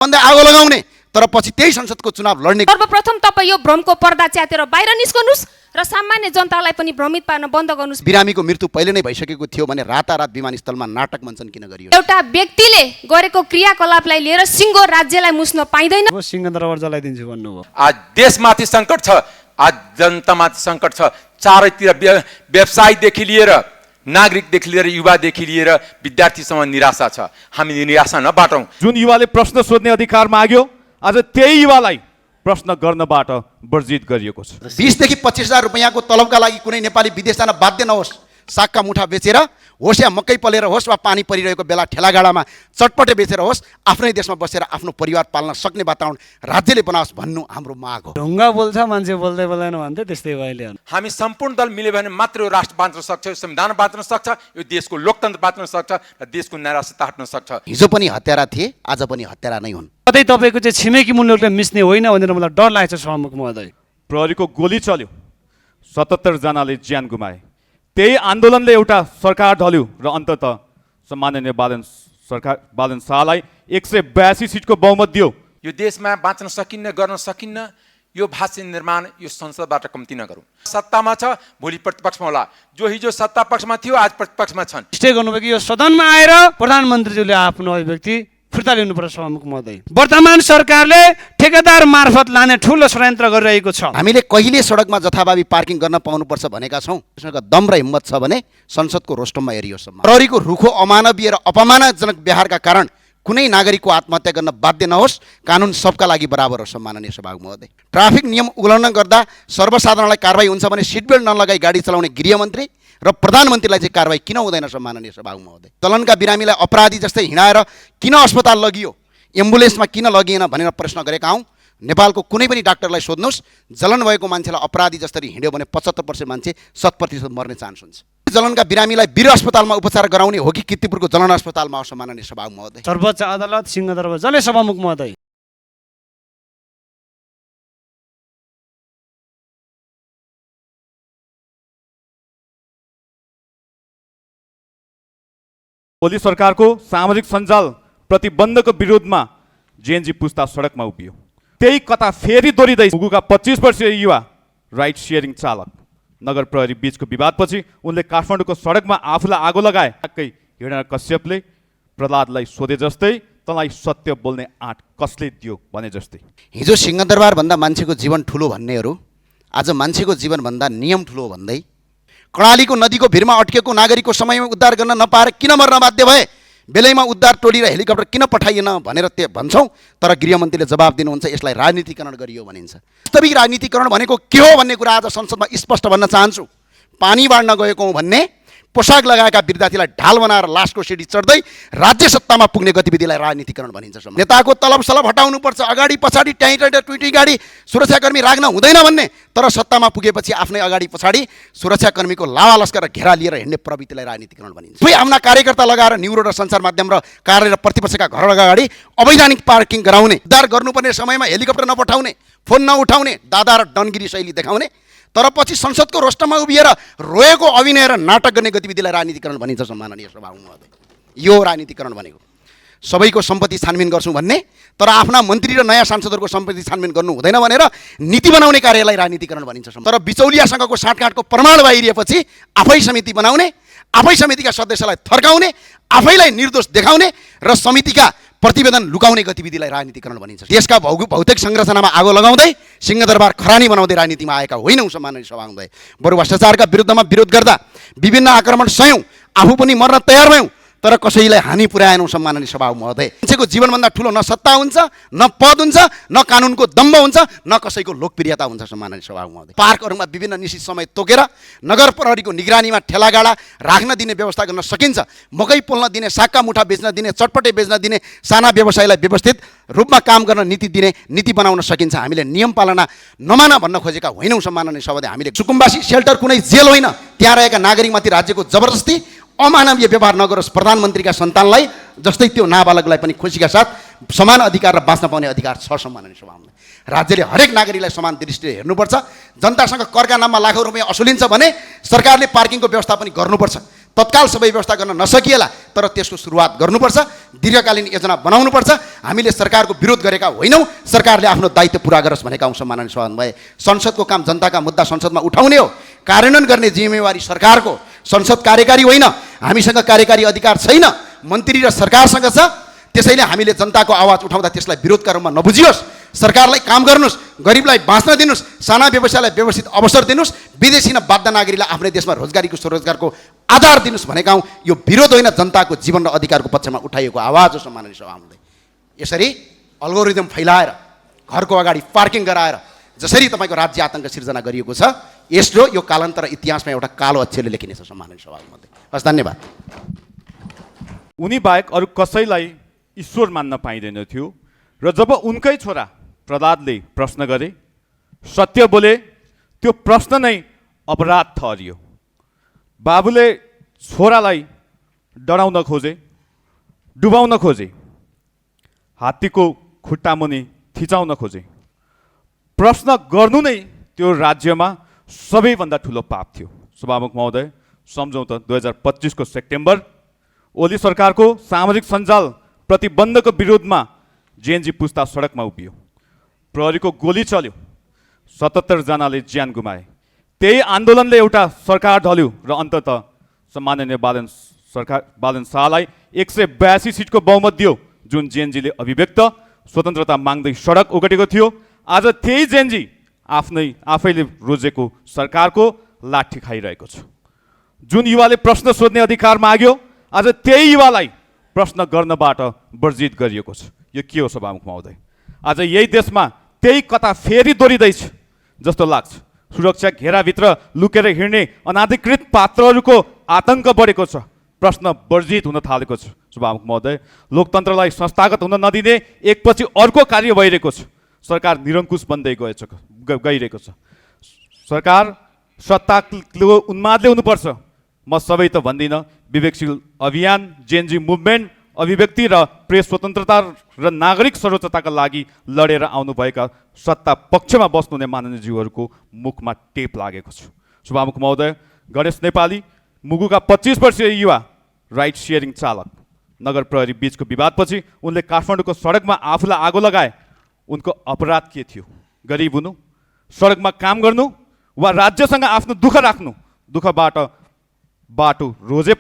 भन्दै आगो लगाउने तर पछि त्यही संसदको चुनाव लड्ने। सर्वप्रथम तपाईँ यो भ्रमको पर्दा च्यातेर बाहिर निस्कनुस् र सामान्य जनतालाई पनि भ्रमित पार्न बन्द गर्नुस्। बिरामीको मृत्यु पहिले नै भइसकेको थियो भने रातारात विमानस्थलमा नाटक मञ्चन किन गरियो? एउटा व्यक्तिले गरेको क्रियाकलापलाई लिएर सिङ्गो राज्यलाई मुस्न पाइँदैन। सिंहदरबार जलाइदिन्छु भन्नुभयो। आज देशमाथि सङ्कट छ, आज जनतामाथि सङ्कट छ। चारैतिर व्यवसायदेखि लिएर नागरिकदेखि लिएर युवादेखि लिएर विद्यार्थीसम्म निराशा छ। हामी निराशा नबाटौँ। जुन युवाले प्रश्न सोध्ने अधिकार माग्यो आज त्यही युवालाई प्रश्न गर्नबाट वर्जित गरिएको छ। 20 देखि 25,000 रुपैयाँको तलबका लागि कुनै नेपाली विदेश जान बाध्य नहोस्। सागका मुठा बेचेर होस् या मकै पलेर होस् वा पानी परिरहेको बेला ठेलागाडामा चटपटे बेचेर होस् आफ्नै देशमा बसेर आफ्नो परिवार पाल्न सक्ने वातावरण राज्यले बनाओस् भन्नु हाम्रो माग हो। ढुङ्गा बोल्छ मान्छे बोल्दै बोल्दैन भन्थे त्यस्तै अहिले हामी सम्पूर्ण दल मिल्यो भने मात्र यो राष्ट्र बाँच्न सक्छ, यो संविधान बाँच्न सक्छ, यो देशको लोकतन्त्र बाँच्न सक्छ र देशको निराशा हट्न सक्छ। हिजो पनि हत्यारा थिए, आज पनि हत्यारा नै हुन्। कतै तपाईँको चाहिँ छिमेकी मुलुकले मिच्ने होइन भनेर मलाई डर लागेको छ सभामुख महोदय। प्रहरीको गोली चल्यो, 77 जनाले ज्यान गुमाए। त्यही आन्दोलनले एउटा सरकार ढल्यो र अन्ततः सम्माननीय बालन शाहलाई 182 सिटको बहुमत दियो। यो देशमा बाँच्न सकिन्न, गर्न सकिन्न। यो भाषा निर्माण यो संसदबाट कम्ती नगरौँ। सत्तामा छ भोलि प्रतिपक्षमा होला। जो हिजो सत्ता पक्षमा थियो आज प्रतिपक्षमा छन्। स्टे गर्नुभयो कि यो सदनमा आएर प्रधानमन्त्रीज्यूले आफ्नो अभिव्यक्ति फिर्ता लिनुपर्छ सभामुख महोदय। वर्तमान सरकारले ठेकेदार मार्फत लाने ठुलो षड्यन्त्र गरिरहेको छ। हामीले कहिले सडकमा जथाभावी पार्किङ गर्न पाउनुपर्छ भनेका छौँ। त्यसमा दम र हिम्मत छ भने संसदको रोस्टममा हेरियोस्। प्रहरीको रुखो अमानवीय र अपमानजनक व्यवहारका कारण कुनै नागरिकको आत्महत्या गर्न बाध्य नहोस्। कानुन सबका लागि बराबर हो। सम्माननीय सभामुख महोदय, ट्राफिक नियम उल्लङ्घन गर्दा सर्वसाधारणलाई कारबाही हुन्छ भने सिट बेल्ट नलगाई गाडी चलाउने गृहमन्त्री र प्रधानमन्त्रीलाई चाहिँ कारबाही किन हुँदैन? सम्माननीय सभामुख महोदय, दलनका बिरामीलाई अपराधी जस्तै हिँडाएर किन अस्पताल लगियो, एम्बुलेन्समा किन लगिएन भनेर प्रश्न गरेका हौँ। नेपालको कुनै पनि डाक्टरलाई सोध्नुहोस्, जलन भएको मान्छेलाई अपराधी जसरी हिँड्यो भने 75% मान्छे 100% मर्ने चान्स हुन्छ। जलनका बिरामीलाई वीर अस्पतालमा उपचार गराउने हो कि किर्तिपुरको जलन अस्पतालमा हो? सम्माननीय सभामुख महोदय, सर्वोच्च अदालत सिंहदरबार जले सभामुख महोदय। ओली सरकारको सामाजिक सञ्जाल प्रतिबन्धको विरोधमा जेएनजी पुस्ता सडकमा उभियो। त्यही कथा फेरि दोहोरिँदै मुगुका 25 वर्षीय युवा राइड सेयरिङ चालक नगर प्रहरी बीचको विवादपछि उनले काठमाडौँको सडकमा आफूलाई आगो लगाए। हिरण कश्यपले प्रहलादलाई सोधे जस्तै तँलाई सत्य बोल्ने आँट कसले दियो भने जस्तै। हिजो सिंहदरबार भन्दा मान्छेको जीवन ठुलो भन्नेहरू आज मान्छेको जीवन भन्दा नियम ठुलो भन्दै कर्णालीको नदीको भिरमा अड्केको नागरिकको समयमा उद्धार गर्न नपाएर किन मर्न बाध्य भए, बेलैमा उद्धार टोली र हेलिकप्टर किन पठाइएन भनेर भन्छौँ। तर गृहमन्त्रीले जवाब दिनुहुन्छ यसलाई राजनीतिकरण गरियो भनिन्छ। वास्तविक राजनीतिकरण भनेको के हो भन्ने कुरा आज संसदमा स्पष्ट भन्न चाहन्छु। पानी बाँड्न गएको हौँ भन्ने, पोसाक लगाएका विद्यार्थीलाई ढाल बनाएर लासको सिडी चढ्दै राज्य सत्तामा पुग्ने गतिविधिलाई राजनीतिकरण भनिन्छ। नेताको तलब सलब हटाउनुपर्छ, अगाडि पछाडि ट्विटी गाडी सुरक्षाकर्मी राख्न हुँदैन भन्ने, तर सत्तामा पुगेपछि आफ्नै अगाडि पछाडि सुरक्षाकर्मीको लावा लस्कर घेरा लिएर हिँड्ने प्रवृत्तिलाई राजनीतिकरण भनिन्छ। सबै आफ्ना कार्यकर्ता लगाएर न्युरो र सञ्चार माध्यम र कार्य र प्रतिपक्षका घर अगाडि अवैधानिक पार्किङ गराउने, उद्धार गर्नुपर्ने समयमा हेलिकप्टर नपठाउने, फोन नउठाउने, दादा र डनगिरी शैली देखाउने, तर पछि संसदको रोस्टरमा उभिएर रोएको अभिनय र नाटक गर्ने गतिविधिलाई राजनीतिकरण भनिन्छ। सम्माननीय सभामुख महोदय, यो राजनीतिकरण भनेको सबैको सम्पत्ति छानबिन गर्छौँ भन्ने, तर आफ्ना मन्त्री र नयाँ सांसदहरूको सम्पत्ति छानबिन गर्नु हुँदैन भनेर नीति बनाउने कार्यलाई राजनीतिकरण भनिन्छ। तर बिचौलियासँगको साँठगाँठको प्रमाण बाहिरिएपछि आफै समिति बनाउने, आफै समितिका सदस्यलाई थर्काउने, आफैलाई निर्दोष देखाउने र समितिका प्रतिवेदन लुकाउने गतिविधिलाई राजनीतिकरण भनिन्छ। देशका भौतिक संरचनामा आगो लगाउँदै सिंहदरबार खरानी बनाउँदै राजनीतिमा आएका होइनौँ। सम्माननीय सभामुख, बरु भ्रष्टाचारका विरुद्धमा विरोध गर्दा विभिन्न आक्रमण सयौँ, आफू पनि मर्न तयार भयौँ, तर कसैलाई हानि पुर्याएनौँ। सम्माननीय सभामुख महोदय, मान्छेको जीवनभन्दा ठुलो न सत्ता हुन्छ, न पद हुन्छ, न कानुनको दम्ब हुन्छ, न कसैको लोकप्रियता हुन्छ। सम्माननीय सभामुख महोदय, पार्कहरूमा विभिन्न निश्चित समय तोकेर नगर प्रहरीको निगरानीमा ठेलागाडा राख्न दिने व्यवस्था गर्न सकिन्छ। मकै पोल्न दिने, सागका मुठा बेच्न दिने, चटपटे बेच्न दिने साना व्यवसायलाई व्यवस्थित रूपमा काम गर्न नीति बनाउन सकिन्छ। हामीले नियम पालना नमान भन्न खोजेका होइनौँ। सम्माननीय सभामुख, हामीले सुकुम्बासी सेल्टर कुनै जेल होइन, त्यहाँ रहेका नागरिकमाथि राज्यको जबरजस्ती अमानवीय व्यवहार नगरोस्। प्रधानमन्त्रीका सन्तानलाई जस्तै त्यो नाबालकलाई पनि खुसीका साथ समान अधिकार र बाँच्न पाउने अधिकार छ। सम्माननीय सभामुख, राज्यले हरेक नागरिकलाई समान दृष्टिले हेर्नुपर्छ। जनतासँग करका नाममा लाखौँ रुपियाँ असुलिन्छ भने सरकारले पार्किङको व्यवस्था पनि गर्नुपर्छ। तत्काल सबै व्यवस्था गर्न नसकिएला, तर त्यसको सुरुवात गर्नुपर्छ, दीर्घकालीन योजना बनाउनुपर्छ। हामीले सरकारको विरोध गरेका होइनौँ, सरकारले आफ्नो दायित्व पुरा गरोस् भनेका हौँ। सम्माननीय सभामुख, संसदको काम जनताका मुद्दा संसदमा उठाउने हो, कार्यान्वयन गर्ने जिम्मेवारी सरकारको। संसद कार्यकारी होइन, हामीसँग कार्यकारी अधिकार छैन, मन्त्री र सरकारसँग छ। त्यसैले हामीले जनताको आवाज उठाउँदा त्यसलाई विरोधका रूपमा नबुझियोस्। सरकारलाई काम गर्नुहोस्, गरिबलाई बाँच्न दिनुहोस्, साना व्यवसायलाई व्यवस्थित अवसर दिनुहोस्, विदेशी न बाध्य नागरिकलाई आफ्नै देशमा रोजगारीको स्वरोजगारको आधार दिनुहोस् भनेका हौँ। यो विरोध होइन, जनताको जीवन र अधिकारको पक्षमा उठाइएको आवाज हो। सम्माननीय सभामुख, यसरी अल्गोरिदम फैलाएर, घरको अगाडि पार्किङ गराएर जसरी तपाईँको राज्य आतङ्क सिर्जना गरिएको छ, यसो यो कालान्तर इतिहासमा एउटा कालो अक्षरले लेखिनेछ। सम्माननीय सभामुख, हस्, धन्यवाद। उनी बाहेक अरू कसैलाई ईश्वर मान्न पाइँदैन थियो र जब उनकै छोरा प्रहलादले प्रश्न गरे, सत्य बोले, त्यो प्रश्न नै अपराध ठहरियो। बाबुले छोरालाई डराउन खोजे, डुबाउन खोजे, हात्तीको खुट्टा मुनि थिचाउन खोजे। प्रश्न गर्नु नै त्यो राज्यमा सबैभन्दा ठुलो पाप थियो। सभामुख महोदय, सम्झौँ त 2025 को सेप्टेम्बर ओली सरकारको सामाजिक सञ्जाल प्रतिबन्धको विरोधमा जेएनजी पुस्ता सडकमा उभियो। प्रहरीको गोली चल्यो, 77 जनाले ज्यान गुमाए। त्यही आन्दोलनले एउटा सरकार ढल्यो र अन्ततः सम्माननीय बालन शाहलाई 182 सिटको बहुमत दियो, जुन जेएनजीले अभिव्यक्त स्वतन्त्रता माग्दै सडक ओगटेको थियो। आज त्यही जेएनजी आफैले रोजेको सरकारको लाठी खाइरहेको छ। जुन युवाले प्रश्न सोध्ने अधिकार माग्यो, आज त्यही युवालाई प्रश्न गर्नबाट वर्जित गरिएको छ। यो के हो सभामुख महोदय? आज यही देशमा त्यही कता फेरि दोहोरिँदैछ जस्तो लाग्छ। सुरक्षा घेराभित्र लुकेर हिँड्ने अनाधिकृत पात्रहरूको आतङ्क बढेको छ, प्रश्न वर्जित हुन थालेको छ। सभामुख महोदय, लोकतन्त्रलाई संस्थागत हुन नदिने एकपछि अर्को कार्य भइरहेको छ। सरकार निरङ्कुश बन्दै गइरहेको छ। सरकार सत्ताको उन्मादले हुनुपर्छ। म सबै त भन्दिनँ, विवेकशील अभियान, जेएनजी मुभमेन्ट, अभिव्यक्ति र प्रेस स्वतन्त्रता र नागरिक सर्वोच्चताका लागि लडेर आउनुभएका सत्ता पक्षमा बस्नुहुने माननीयज्यूहरूको मुखमा टेप लागेको छ। सभामुख महोदय, गणेश नेपाली मुगुका 25 वर्षीय युवा राइड सेयरिङ चालक, नगर प्रहरी बीचको विवादपछि उनले काठमाडौँको सडकमा आफूलाई आगो लगाए। उनको अपराध के थियो? गरिब हुनु, सडकमा काम गर्नु, वा राज्यसँग आफ्नो दुःख राख्नु? दुःखबाट बाटो रोजे